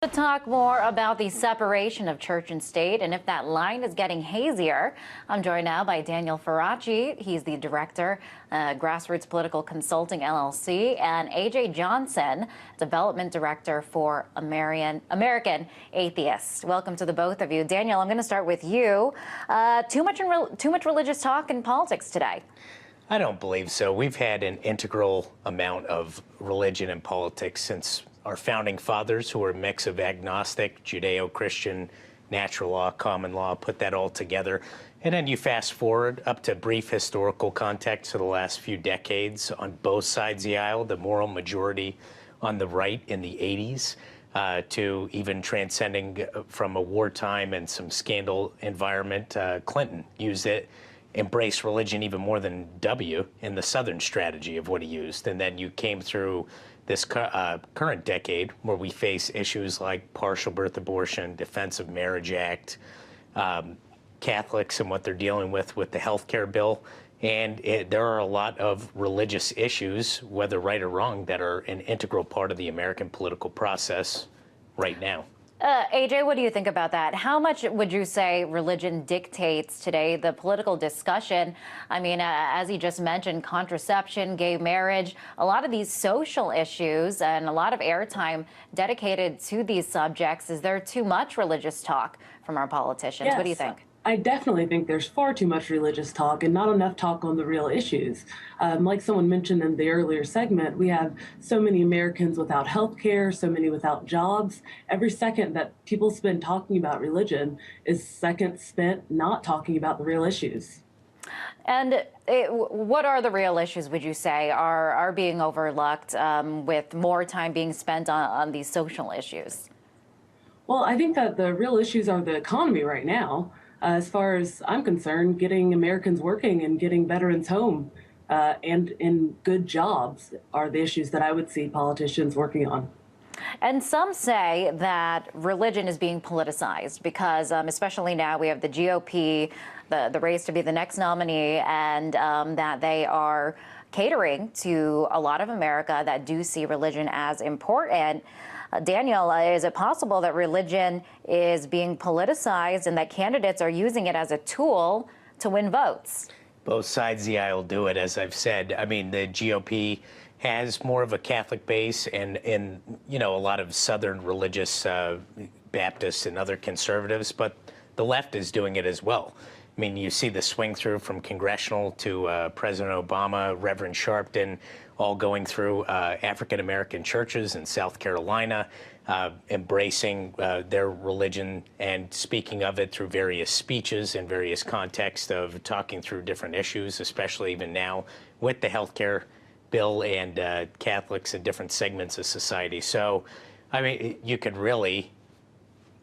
To talk more about the separation of church and state and if that line is getting hazier, I'm joined now by Daniel Faraci. He's the director, Grassroots Political Consulting LLC, and AJ Johnson, development director for American Atheists. Welcome to the both of you. Daniel, I'm going to start with you. Too much religious talk in politics today. I don't believe so. We've had an integral amount of religion in politics since our founding fathers, who were a mix of agnostic, Judeo-Christian, natural law, common law, put that all together. And then you fast forward up to brief historical context of the last few decades on both sides of the aisle, the moral majority on the right in the 80s, to even transcending from a wartime and some scandal environment. Clinton used it, embraced religion even more than W in the Southern strategy of what he used. And then you came through this current decade where we face issues like partial birth abortion, Defense of Marriage Act, Catholics and what they're dealing with the health care bill. And there are a lot of religious issues, whether right or wrong, that are an integral part of the American political process right now. AJ, what do you think about that? How much would you say religion dictates today the political discussion? I mean, as he just mentioned, contraception, gay marriage, a lot of these social issues and a lot of airtime dedicated to these subjects. Is there too much religious talk from our politicians? Yes. What do you think? I definitely think there's far too much religious talk and not enough talk on the real issues. Like someone mentioned in the earlier segment, we have so many Americans without health care, so many without jobs. Every second that people spend talking about religion is seconds spent not talking about the real issues. And what are the real issues, would you say, are being overlooked with more time being spent on these social issues? Well, I think that the real issues are the economy right now. As far as I'm concerned, getting Americans working and getting veterans home and in good jobs are the issues that I would see politicians working on. And some say that religion is being politicized because, especially now, we have the GOP, the race to be the next nominee, and that they are catering to a lot of America that do see religion as important. Daniel, is it possible that religion is being politicized and that candidates are using it as a tool to win votes? Both sides of the aisle do it, as I've said. I mean, the GOP has more of a Catholic base and a lot of Southern religious Baptists and other conservatives, but the left is doing it as well. I mean, you see the swing through from congressional to President Obama, Reverend Sharpton, all going through African-American churches in South Carolina, embracing their religion and speaking of it through various speeches in various contexts of talking through different issues, especially even now with the health care bill and Catholics in different segments of society. So, I mean, you could really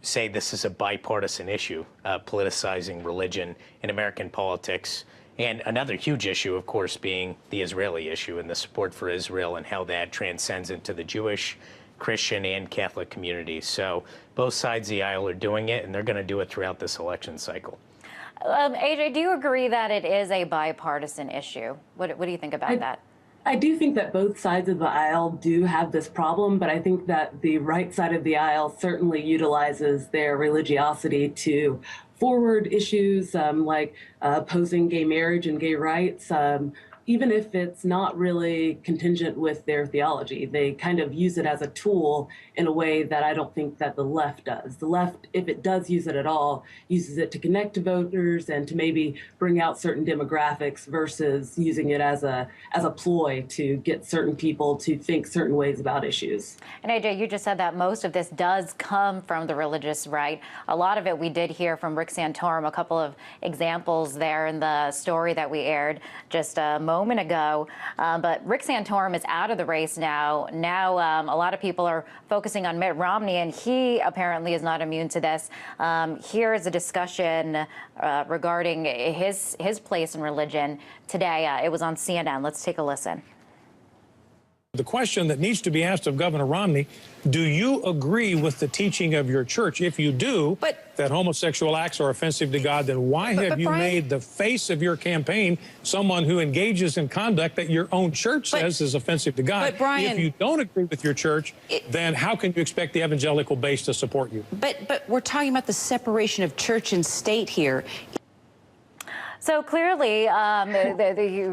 say this is a bipartisan issue, politicizing religion in American politics. And another huge issue, of course, being the Israeli issue and the support for Israel and how that transcends into the Jewish, Christian, and Catholic communities. So both sides of the aisle are doing it, and they're going to do it throughout this election cycle. AJ, do you agree that it is a bipartisan issue? What do you think about that? I do think that both sides of the aisle do have this problem, but I think that the right side of the aisle certainly utilizes their religiosity to forward issues like opposing gay marriage and gay rights, even if it's not really contingent with their theology. They kind of use it as a tool in a way that I don't think that the left does. The left, if it does use it at all, uses it to connect to voters and to maybe bring out certain demographics versus using it as a ploy to get certain people to think certain ways about issues. And AJ, you just said that most of this does come from the religious right. A lot of it we did hear from Rick Santorum, a couple of examples there in the story that we aired just a moment ago. But Rick Santorum is out of the race now. Now a lot of people are focusing on Mitt Romney, and he apparently is not immune to this. Here is a discussion regarding his place in religion today. It was on CNN. Let's take a listen. The question that needs to be asked of Governor Romney, do you agree with the teaching of your church? If you do, that homosexual acts are offensive to God, then why have you Brian, made the face of your campaign someone who engages in conduct that your own church says is offensive to God? But Brian, if you don't agree with your church, then how can you expect the evangelical base to support you? But we're talking about the separation of church and state here. So clearly,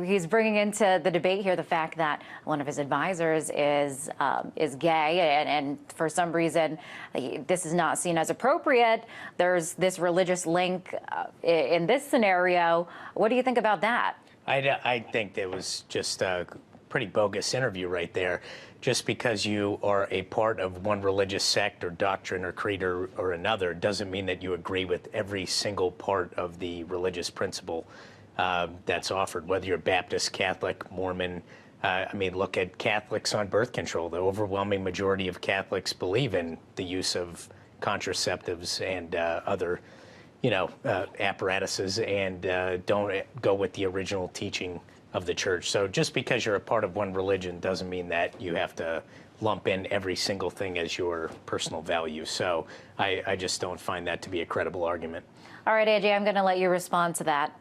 he's bringing into the debate here the fact that one of his advisors is gay, and for some reason, this is not seen as appropriate. There's this religious link in this scenario. What do you think about that? I think that was just a pretty bogus interview right there. Just because you are a part of one religious sect or doctrine or creed or another doesn't mean that you agree with every single part of the religious principle that's offered, whether you're Baptist, Catholic, Mormon. I mean, look at Catholics on birth control. The overwhelming majority of Catholics believe in the use of contraceptives and other, apparatuses, and don't go with the original teaching of the church. So just because you're a part of one religion doesn't mean that you have to lump in every single thing as your personal value. So I just don't find that to be a credible argument. All right, AJ, I'm going to let you respond to that.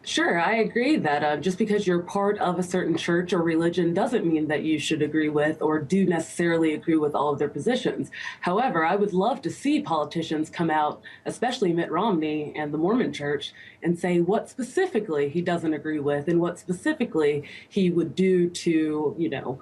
Sure, I agree that just because you're part of a certain church or religion doesn't mean that you should agree with or do necessarily agree with all of their positions. However, I would love to see politicians come out, especially Mitt Romney and the Mormon Church, and say what specifically he doesn't agree with and what specifically he would do to,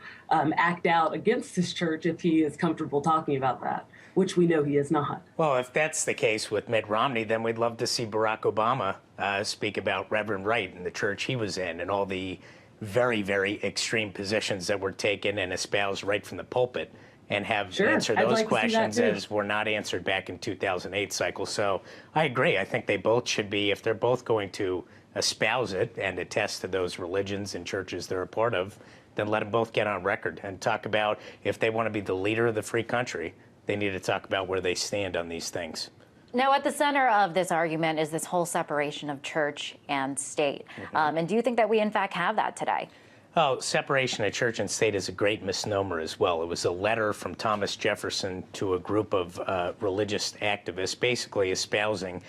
act out against his church if he is comfortable talking about that, which we know he is not. Well, if that's the case with Mitt Romney, then we'd love to see Barack Obama speak about Reverend Wright and the church he was in and all the very, very extreme positions that were taken and espoused right from the pulpit, and have answer those questions as were not answered back in 2008 cycle. So I agree. I think they both should be, if they're both going to espouse it and attest to those religions and churches they're a part of, then let them both get on record and talk about, if they want to be the leader of the free country, they need to talk about where they stand on these things. Now, at the center of this argument is this whole separation of church and state. And do you think that we, in fact, have that today? Oh, separation of church and state is a great misnomer as well. It was a letter from Thomas Jefferson to a group of religious activists, basically espousing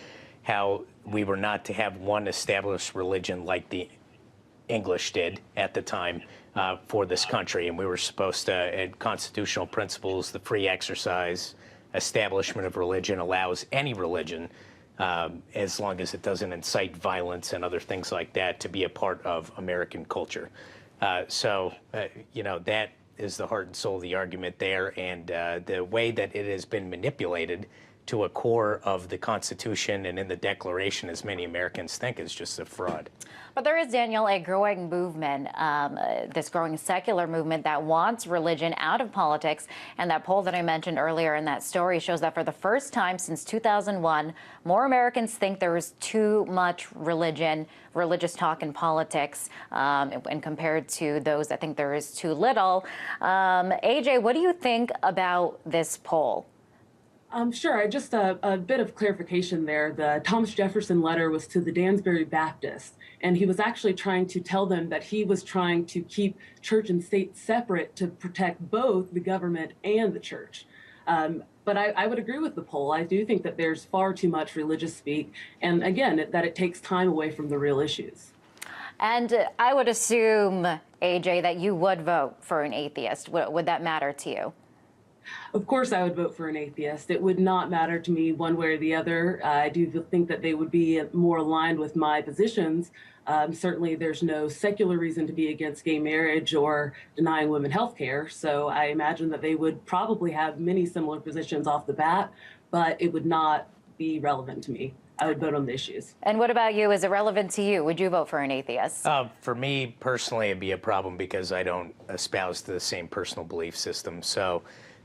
how we were not to have one established religion like the English did at the time for this country, and we were supposed to, and constitutional principles, the free exercise, establishment of religion allows any religion, as long as it doesn't incite violence and other things like that, to be a part of American culture. So that is the heart and soul of the argument there, and the way that it has been manipulated to a core of the Constitution and in the Declaration, as many Americans think, is just a fraud. But there is, Daniel, a growing movement, this growing secular movement that wants religion out of politics. And that poll that I mentioned earlier in that story shows that for the first time since 2001, more Americans think there is too much religious talk in politics, and compared to those that think there is too little. AJ, what do you think about this poll? Sure. Just a bit of clarification there. The Thomas Jefferson letter was to the Dansbury Baptist, and he was actually trying to tell them that he was trying to keep church and state separate to protect both the government and the church. But I would agree with the poll. I do think that there's far too much religious speak, and again, that it takes time away from the real issues. And I would assume, AJ, that you would vote for an atheist. Would that matter to you? Of course, I would vote for an atheist. It would not matter to me one way or the other. I do think that they would be more aligned with my positions. Certainly, there's no secular reason to be against gay marriage or denying women health care. So I imagine that they would probably have many similar positions off the bat, but it would not be relevant to me. I would vote on the issues. And what about you? Is it relevant to you? Would you vote for an atheist? For me personally, it'd be a problem because I don't espouse the same personal belief system. So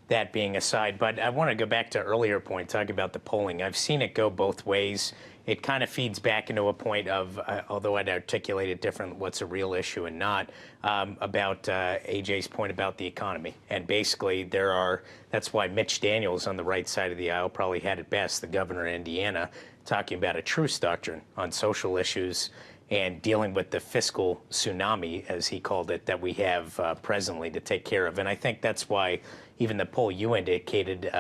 that being aside, but I want to go back to earlier point, talking about the polling. I've seen it go both ways. It kind of feeds back into a point of, although I'd articulate it different, what's a real issue and not, about AJ's point about the economy. And basically that's why Mitch Daniels on the right side of the aisle probably had it best, the governor of Indiana, talking about a truce doctrine on social issues and dealing with the fiscal tsunami, as he called it, that we have presently to take care of. And I think that's why even the poll you indicated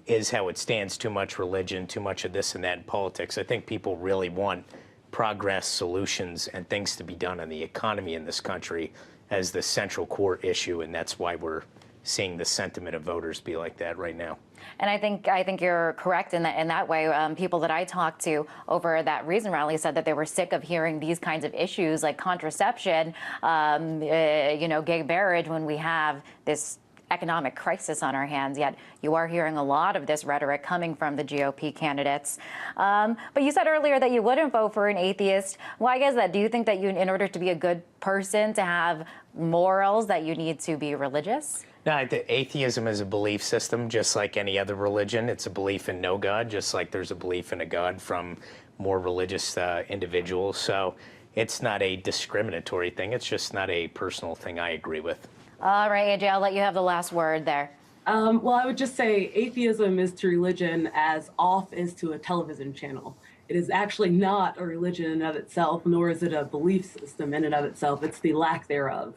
is how it stands: too much religion, too much of this and that in politics. I think people really want progress, solutions, and things to be done in the economy in this country as the central core issue, and that's why we're seeing the sentiment of voters be like that right now. And I think you're correct in that way. People that I talked to over that Reason rally said that they were sick of hearing these kinds of issues like contraception, gay marriage, when we have this economic crisis on our hands. Yet you are hearing a lot of this rhetoric coming from the GOP candidates. But you said earlier that you wouldn't vote for an atheist. Why is that? Do you think that in order to be a good person, to have morals, that you need to be religious? No, atheism is a belief system, just like any other religion. It's a belief in no God, just like there's a belief in a God from more religious individuals. So it's not a discriminatory thing. It's just not a personal thing I agree with. All right, AJ, I'll let you have the last word there. Well, I would just say atheism is to religion as off is to a television channel. It is actually not a religion in and of itself, nor is it a belief system in and of itself. It's the lack thereof.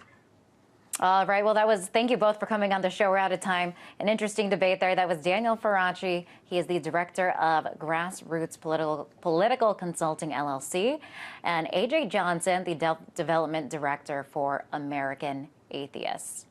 All right. Well, thank you both for coming on the show. We're out of time. An interesting debate there. That was Daniel Faraci. He is the director of Grassroots Political Consulting, LLC, and AJ Johnson, the development director for American Atheists.